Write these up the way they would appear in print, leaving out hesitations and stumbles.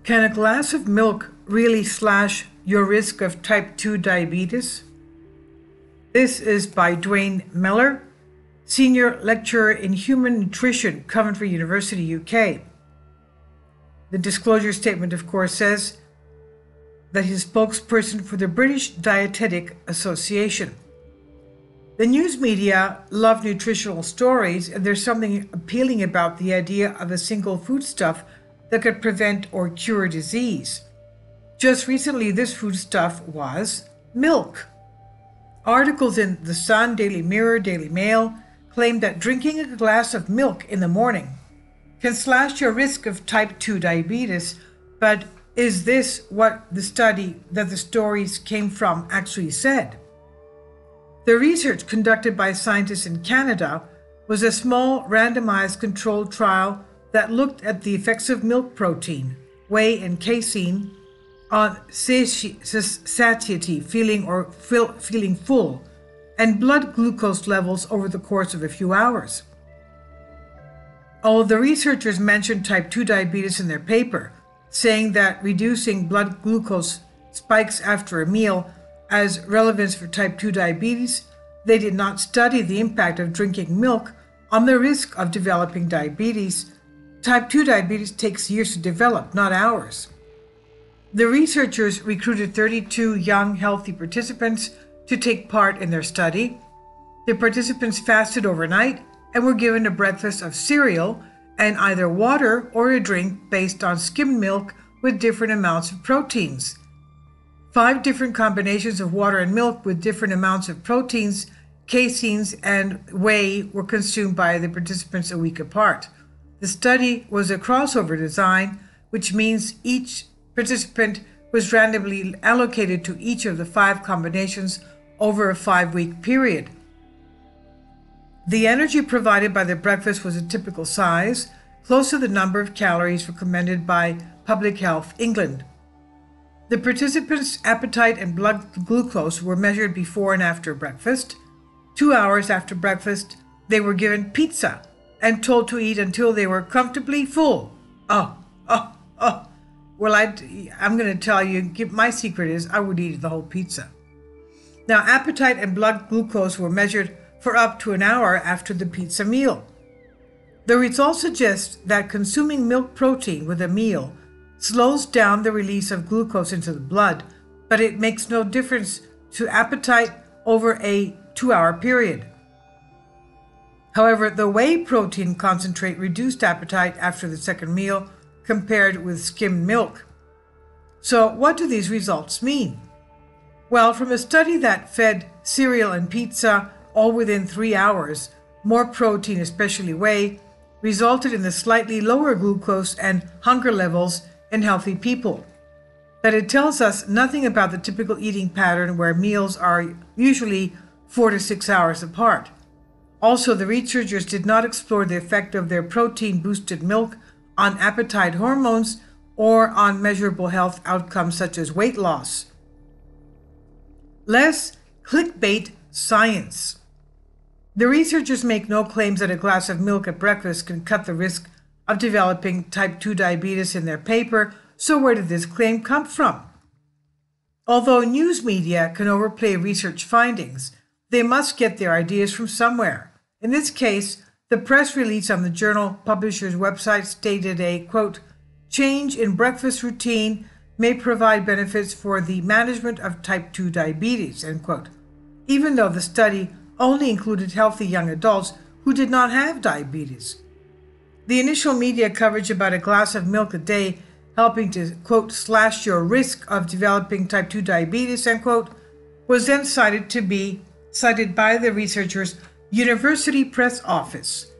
Can a glass of milk really slash your risk of type 2 diabetes? This is by Dwayne Miller, Senior Lecturer in Human Nutrition, Coventry University, UK. The disclosure statement, of course, says that he's spokesperson for the British Dietetic Association. The news media love nutritional stories, and there's something appealing about the idea of a single foodstuff that could prevent or cure disease. Just recently, this foodstuff was milk. Articles in The Sun, Daily Mirror, Daily Mail claim that drinking a glass of milk in the morning can slash your risk of type 2 diabetes, but is this what the study that the stories came from actually said? The research conducted by scientists in Canada was a small randomized controlled trial that looked at the effects of milk protein, whey, and casein on satiety, feeling full, and blood glucose levels over the course of a few hours. Although the researchers mentioned type 2 diabetes in their paper, saying that reducing blood glucose spikes after a meal as relevance for type 2 diabetes, they did not study the impact of drinking milk on the risk of developing diabetes. Type 2 diabetes takes years to develop, not hours. The researchers recruited 32 young, healthy participants to take part in their study. The participants fasted overnight and were given a breakfast of cereal and either water or a drink based on skimmed milk with different amounts of proteins. 5 different combinations of water and milk with different amounts of proteins, caseins, and whey were consumed by the participants a week apart. The study was a crossover design, which means each participant was randomly allocated to each of the 5 combinations over a 5-week period. The energy provided by the breakfast was a typical size, close to the number of calories recommended by Public Health England. The participants' appetite and blood glucose were measured before and after breakfast. 2 hours after breakfast, they were given pizza and told to eat until they were comfortably full. Well, I'm going to tell you, my secret is I would eat the whole pizza. Now, appetite and blood glucose were measured for up to an hour after the pizza meal. The results suggest that consuming milk protein with a meal slows down the release of glucose into the blood, but it makes no difference to appetite over a 2-hour period. However, the whey protein concentrate reduced appetite after the second meal compared with skimmed milk. So what do these results mean? Well, from a study that fed cereal and pizza all within 3 hours, more protein, especially whey, resulted in the slightly lower glucose and hunger levels in healthy people. But it tells us nothing about the typical eating pattern where meals are usually 4 to 6 hours apart. Also, the researchers did not explore the effect of their protein-boosted milk on appetite hormones or on measurable health outcomes such as weight loss. Less clickbait science. The researchers make no claims that a glass of milk at breakfast can cut the risk of developing type 2 diabetes in their paper, so where did this claim come from? Although news media can overplay research findings, they must get their ideas from somewhere. In this case, the press release on the journal publisher's website stated a, quote, change in breakfast routine may provide benefits for the management of type 2 diabetes, end quote, even though the study only included healthy young adults who did not have diabetes. The initial media coverage about a glass of milk a day helping to, quote, slash your risk of developing type 2 diabetes, end quote, was then cited by the researchers' University Press Office.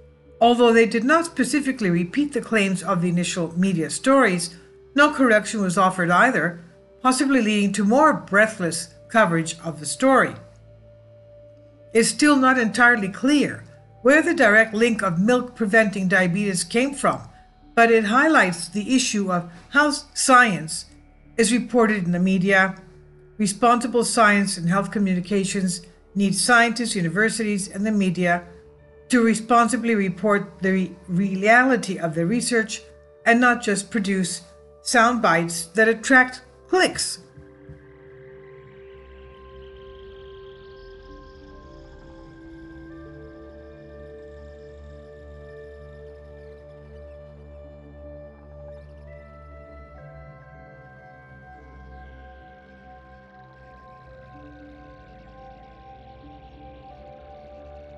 Although they did not specifically repeat the claims of the initial media stories, no correction was offered either, possibly leading to more breathless coverage of the story. It's still not entirely clear where the direct link of milk preventing diabetes came from, but it highlights the issue of how science is reported in the media. Responsible science and health communications need scientists, universities, and the media to responsibly report the reality of the research and not just produce sound bites that attract clicks.